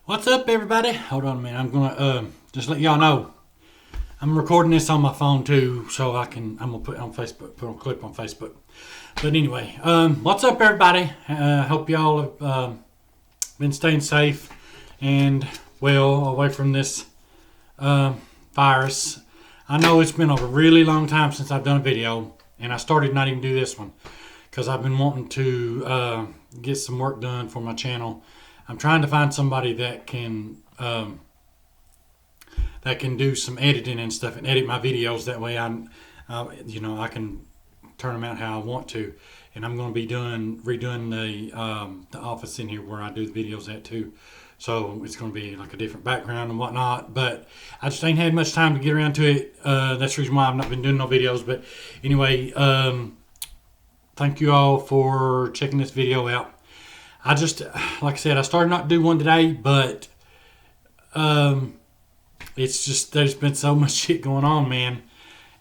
What's up, everybody? Hold on a minute. I'm gonna just let y'all know. I'm recording this on my phone too, so I'm gonna put it on Facebook, put a clip on Facebook. But anyway, what's up, everybody? Hope y'all have been staying safe and well away from this virus. I know it's been a really long time since I've done a video, and I started not even do this one because I've been wanting to get some work done for my channel. I'm trying to find somebody that can do some editing and stuff and edit my videos. That way, I can turn them out how I want to. And I'm going to be redoing the office in here where I do the videos at too. So it's going to be like a different background and whatnot. But I just ain't had much time to get around to it. That's the reason why I've not been doing no videos. But anyway, thank you all for checking this video out. I just, like I said, I started not to do one today, but it's just, there's been so much shit going on, man.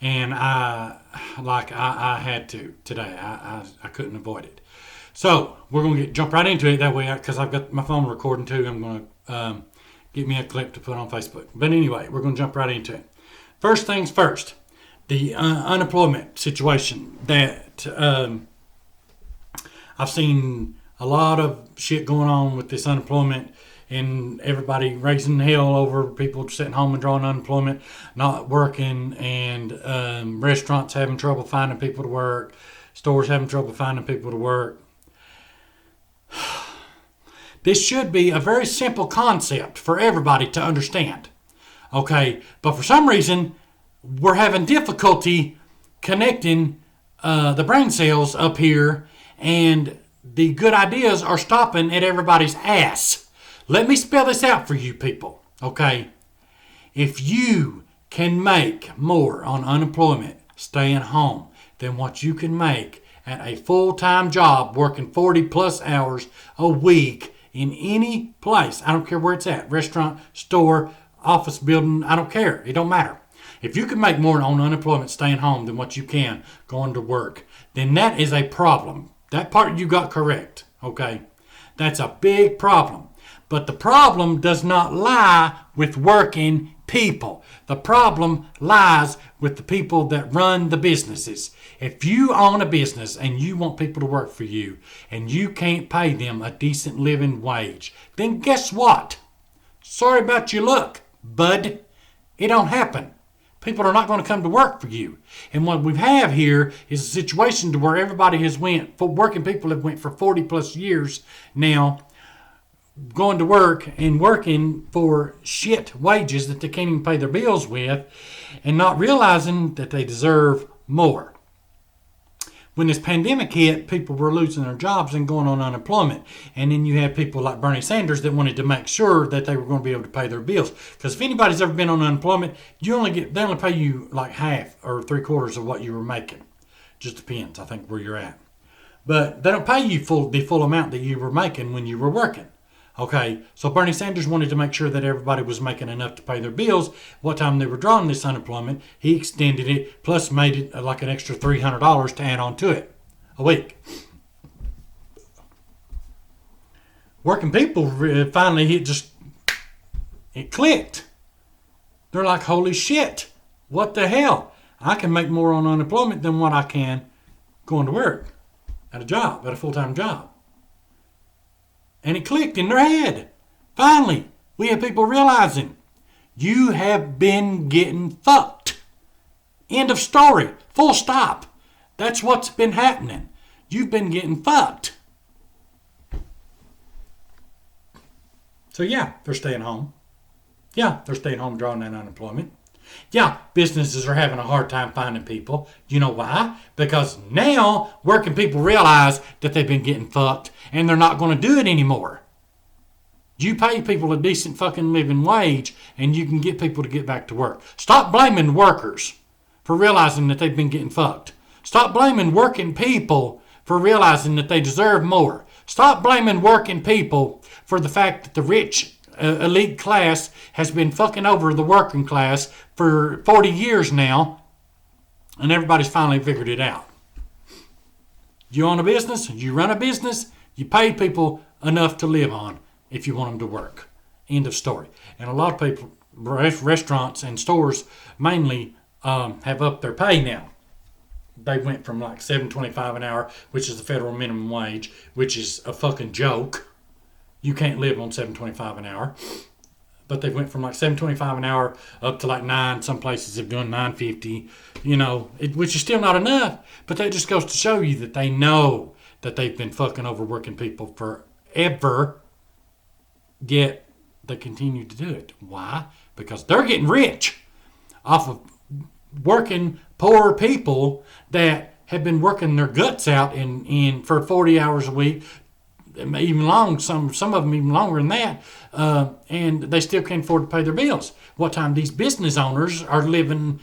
And I had to today. I couldn't avoid it. So we're going to jump right into it that way, because I've got my phone recording too. I'm going to get me a clip to put on Facebook. But anyway, we're going to jump right into it. First things first, the unemployment situation that I've seen a lot of shit going on with this unemployment, and everybody raising hell over people sitting home and drawing unemployment, not working, and restaurants having trouble finding people to work, stores having trouble finding people to work. This should be a very simple concept for everybody to understand. Okay, but for some reason, we're having difficulty connecting the brain cells up here, and the good ideas are stopping at everybody's ass. Let me spell this out for you people, okay? If you can make more on unemployment staying home than what you can make at a full-time job working 40 plus hours a week in any place, I don't care where it's at, restaurant, store, office building, I don't care. It don't matter. If you can make more on unemployment staying home than what you can going to work, then that is a problem. That part you got correct, okay? That's a big problem. But the problem does not lie with working people. The problem lies with the people that run the businesses. If you own a business and you want people to work for you and you can't pay them a decent living wage, then guess what? Sorry about your luck, bud. It don't happen. People are not going to come to work for you. And what we have here is a situation to where everybody has working people have went for 40 plus years now, going to work and working for shit wages that they can't even pay their bills with, and not realizing that they deserve more. When this pandemic hit, people were losing their jobs and going on unemployment. And then you had people like Bernie Sanders that wanted to make sure that they were going to be able to pay their bills. Because if anybody's ever been on unemployment, they only pay you like half or 3/4 of what you were making. Just depends, I think, where you're at. But they don't pay you the full amount that you were making when you were working. Okay, so Bernie Sanders wanted to make sure that everybody was making enough to pay their bills. What time they were drawing this unemployment, he extended it, plus made it like an extra $300 to add on to it a week. Working people finally, it clicked. They're like, holy shit, what the hell? I can make more on unemployment than what I can going to work at a full-time job. And it clicked in their head. Finally, we have people realizing you have been getting fucked. End of story. Full stop. That's what's been happening. You've been getting fucked. So yeah, they're staying home. Yeah, they're staying home drawing that unemployment. Yeah, businesses are having a hard time finding people. You know why? Because now working people realize that they've been getting fucked and they're not going to do it anymore. You pay people a decent fucking living wage and you can get people to get back to work. Stop blaming workers for realizing that they've been getting fucked. Stop blaming working people for realizing that they deserve more. Stop blaming working people for the fact that the rich elite class has been fucking over the working class for 40 years now, and everybody's finally figured it out. You own a business, you run a business, you pay people enough to live on if you want them to work. End of story. And a lot of people, restaurants and stores mainly, have upped their pay now. They went from like $7.25 an hour, which is the federal minimum wage, which is a fucking joke. You can't live on $7.25 an hour. But they went from like $7.25 an hour up to like $9. Some places have done $9.50. Which is still not enough. But that just goes to show you that they know that they've been fucking overworking people forever. Yet they continue to do it. Why? Because they're getting rich off of working poor people that have been working their guts out in for 40 hours a week, even long, some of them even longer than that, and they still can't afford to pay their bills. What time these business owners are living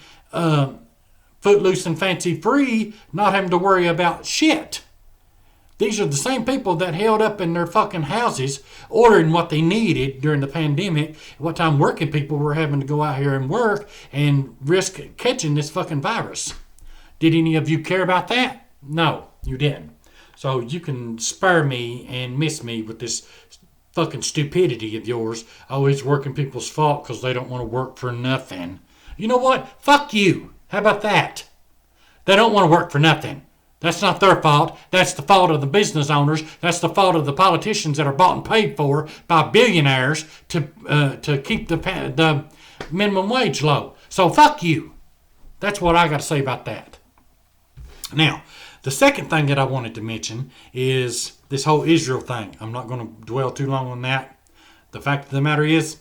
footloose and fancy free, not having to worry about shit. These are the same people that held up in their fucking houses ordering what they needed during the pandemic. What time working people were having to go out here and work and risk catching this fucking virus. Did any of you care about that? No, you didn't. So you can spare me and miss me with this fucking stupidity of yours. Oh, it's working people's fault because they don't want to work for nothing. You know what? Fuck you. How about that? They don't want to work for nothing. That's not their fault. That's the fault of the business owners. That's the fault of the politicians that are bought and paid for by billionaires to keep the minimum wage low. So fuck you. That's what I got to say about that. Now, the second thing that I wanted to mention is this whole Israel thing. I'm not going to dwell too long on that. The fact of the matter is,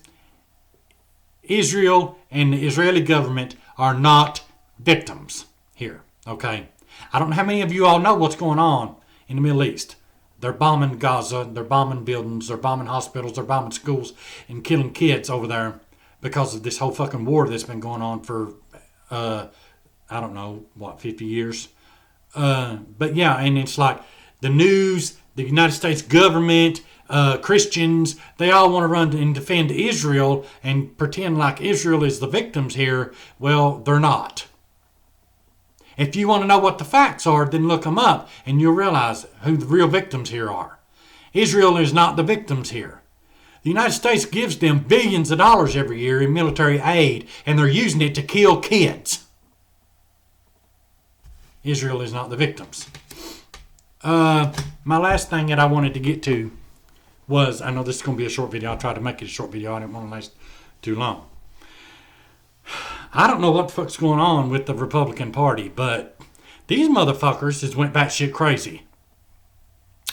Israel and the Israeli government are not victims here, okay? I don't know how many of you all know what's going on in the Middle East. They're bombing Gaza, they're bombing buildings, they're bombing hospitals, they're bombing schools, and killing kids over there because of this whole fucking war that's been going on for, 50 years? But yeah, and it's like the news, the United States government, Christians, they all want to run and defend Israel and pretend like Israel is the victims here. Well, they're not. If you want to know what the facts are, then look them up and you'll realize who the real victims here are. Israel is not the victims here. The United States gives them billions of dollars every year in military aid, and they're using it to kill kids. Israel is not the victims. My last thing that I wanted to get to was, I know this is going to be a short video. I'll try to make it a short video. I didn't want to last too long. I don't know what the fuck's going on with the Republican Party, but these motherfuckers has went batshit crazy.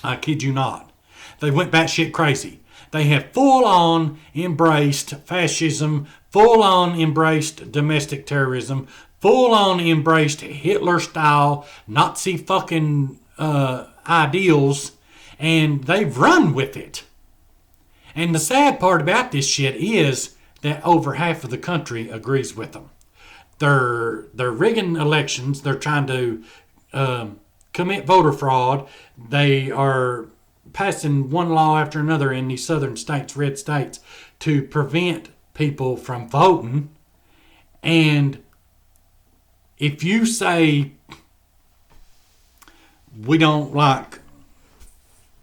I kid you not. They went batshit crazy. They have full-on embraced fascism, full-on embraced domestic terrorism, full-on embraced Hitler-style Nazi fucking ideals, and they've run with it. And the sad part about this shit is that over half of the country agrees with them. They're rigging elections. They're trying to commit voter fraud. They are passing one law after another in these southern states, red states, to prevent people from voting. And if you say we don't like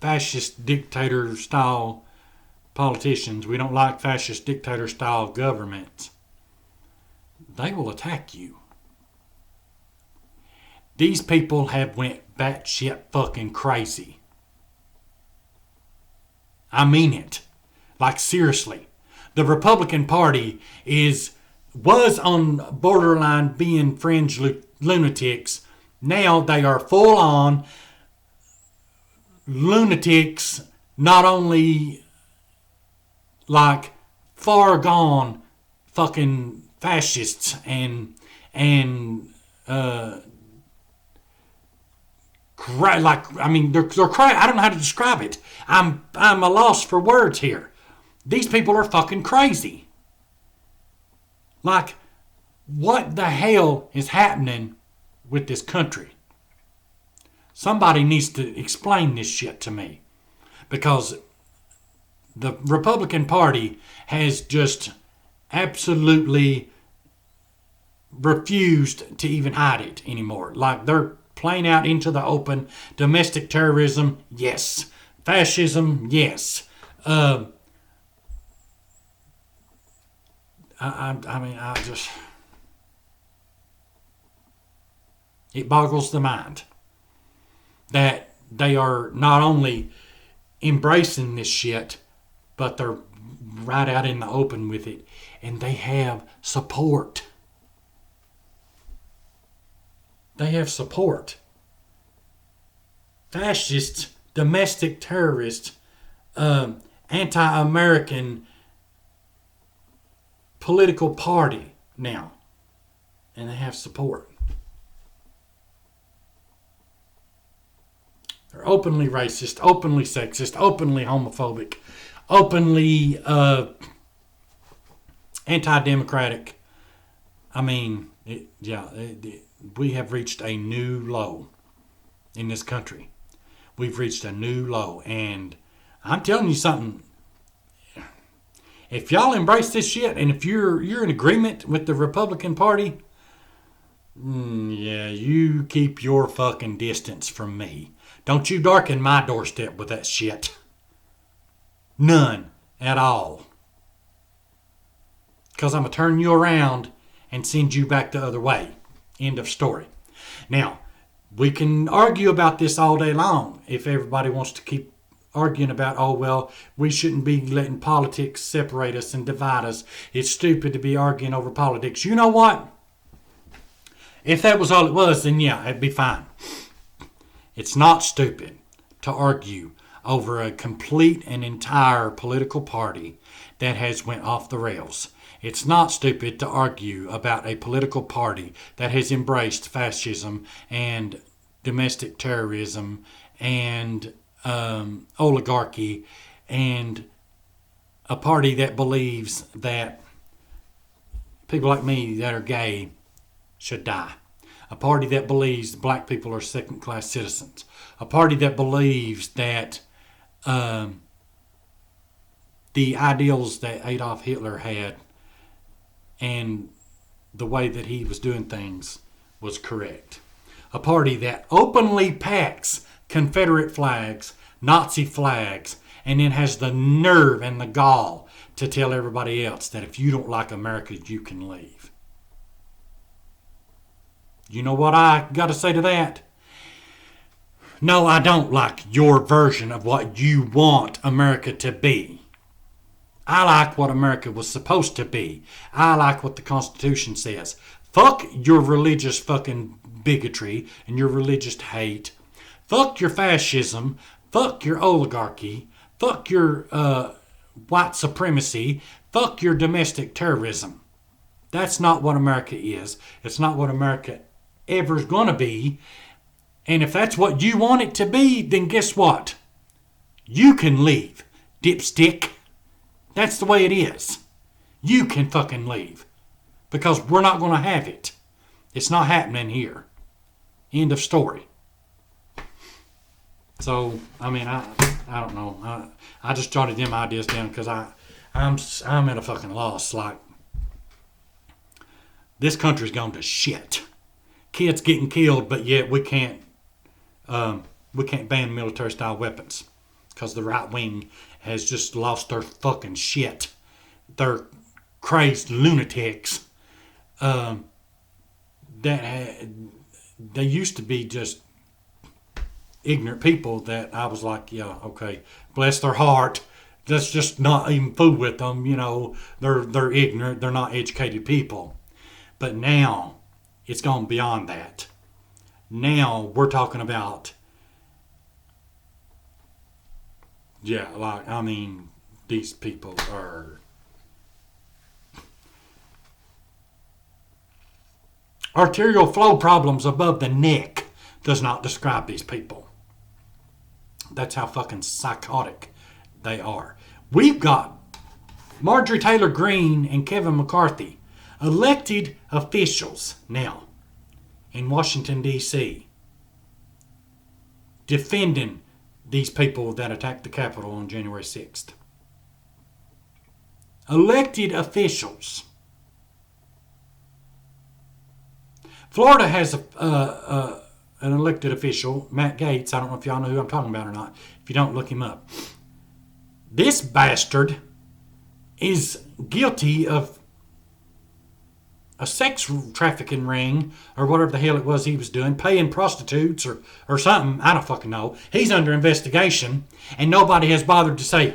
fascist dictator style politicians, we don't like fascist dictator style governments, they will attack you. These people have went batshit fucking crazy. I mean it. Like seriously. The Republican Party was on borderline being fringe lunatics. Now they are full on lunatics, not only like far gone fucking fascists and they're crazy. I don't know how to describe it. I'm a loss for words here. These people are fucking crazy. Like, what the hell is happening with this country? Somebody needs to explain this shit to me, because the Republican Party has just absolutely refused to even hide it anymore. Like, they're playing out into the open. Domestic terrorism, yes. Fascism, yes. I mean, it boggles the mind that they are not only embracing this shit, but they're right out in the open with it, and they have support. They have support. Fascists, domestic terrorists, anti-American political party now, and they have support. They're openly racist, openly sexist, openly homophobic, openly anti-democratic. I mean, we have reached a new low in this country. We've reached a new low, and I'm telling you something. If y'all embrace this shit, and if you're in agreement with the Republican Party, you keep your fucking distance from me. Don't you darken my doorstep with that shit. None at all. Because I'm going to turn you around and send you back the other way. End of story. Now, we can argue about this all day long if everybody wants to keep arguing about, oh, well, we shouldn't be letting politics separate us and divide us. It's stupid to be arguing over politics. You know what? If that was all it was, then yeah, it'd be fine. It's not stupid to argue over a complete and entire political party that has went off the rails. It's not stupid to argue about a political party that has embraced fascism and domestic terrorism and oligarchy, and a party that believes that people like me that are gay should die. A party that believes black people are second-class citizens. A party that believes that the ideals that Adolf Hitler had and the way that he was doing things was correct. A party that openly packs Confederate flags, Nazi flags, and then has the nerve and the gall to tell everybody else that if you don't like America, you can leave. You know what I got to say to that? No, I don't like your version of what you want America to be. I like what America was supposed to be. I like what the Constitution says. Fuck your religious fucking bigotry and your religious hate. Fuck your fascism. Fuck your oligarchy. Fuck your white supremacy. Fuck your domestic terrorism. That's not what America is. It's not what America ever is going to be. And if that's what you want it to be, then guess what? You can leave, dipstick. That's the way it is. You can fucking leave. Because we're not going to have it. It's not happening here. End of story. So, I mean, I don't know. I just jotted them ideas down because I'm at a fucking loss. Like, this country's gone to shit. Kids getting killed, but yet we can't ban military-style weapons because the right wing has just lost their fucking shit. They're crazed lunatics. They used to be just ignorant people that I was like, yeah, okay, bless their heart. Let's just not even fool with them. You know, they're ignorant. They're not educated people. But now it's gone beyond that. Now we're talking about, yeah, like, I mean, these people are arterial flow problems above the neck does not describe these people. That's how fucking psychotic they are. We've got Marjorie Taylor Greene and Kevin McCarthy, elected officials now in Washington, D.C., defending these people that attacked the Capitol on January 6th. Elected officials. Florida has an elected official, Matt Gaetz. I don't know if y'all know who I'm talking about or not. If you don't, look him up. This bastard is guilty of a sex trafficking ring or whatever the hell it was he was doing, paying prostitutes or something. I don't fucking know. He's under investigation, and nobody has bothered to say,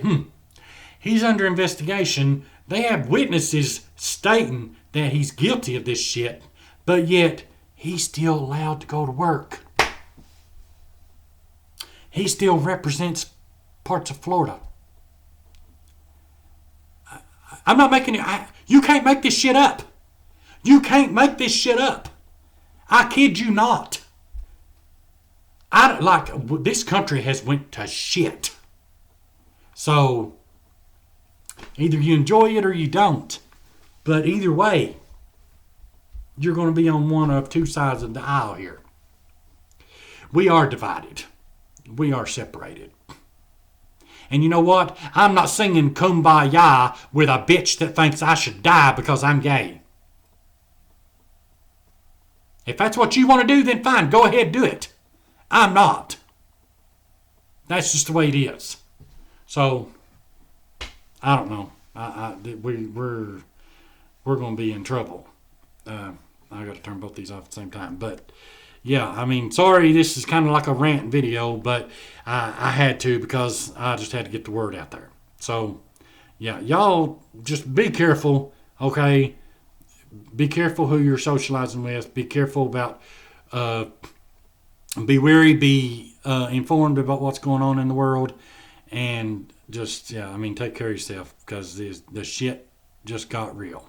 he's under investigation. They have witnesses stating that he's guilty of this shit, but yet he's still allowed to go to work. He still represents parts of Florida. I'm not making it. You can't make this shit up. You can't make this shit up. I kid you not. This country has went to shit. So either you enjoy it or you don't. But either way, you're going to be on one of two sides of the aisle here. We are divided. We are separated. And you know what? I'm not singing Kumbaya with a bitch that thinks I should die because I'm gay. If that's what you want to do, then fine. Go ahead, do it. I'm not. That's just the way it is. So, I don't know. We're going to be in trouble. I got to turn both these off at the same time. But, yeah, I mean, sorry, this is kind of like a rant video, but I had to because I just had to get the word out there. So, yeah, y'all just be careful, okay? Be careful who you're socializing with. Be careful about, be wary, be informed about what's going on in the world. And just, yeah, I mean, take care of yourself because the shit just got real.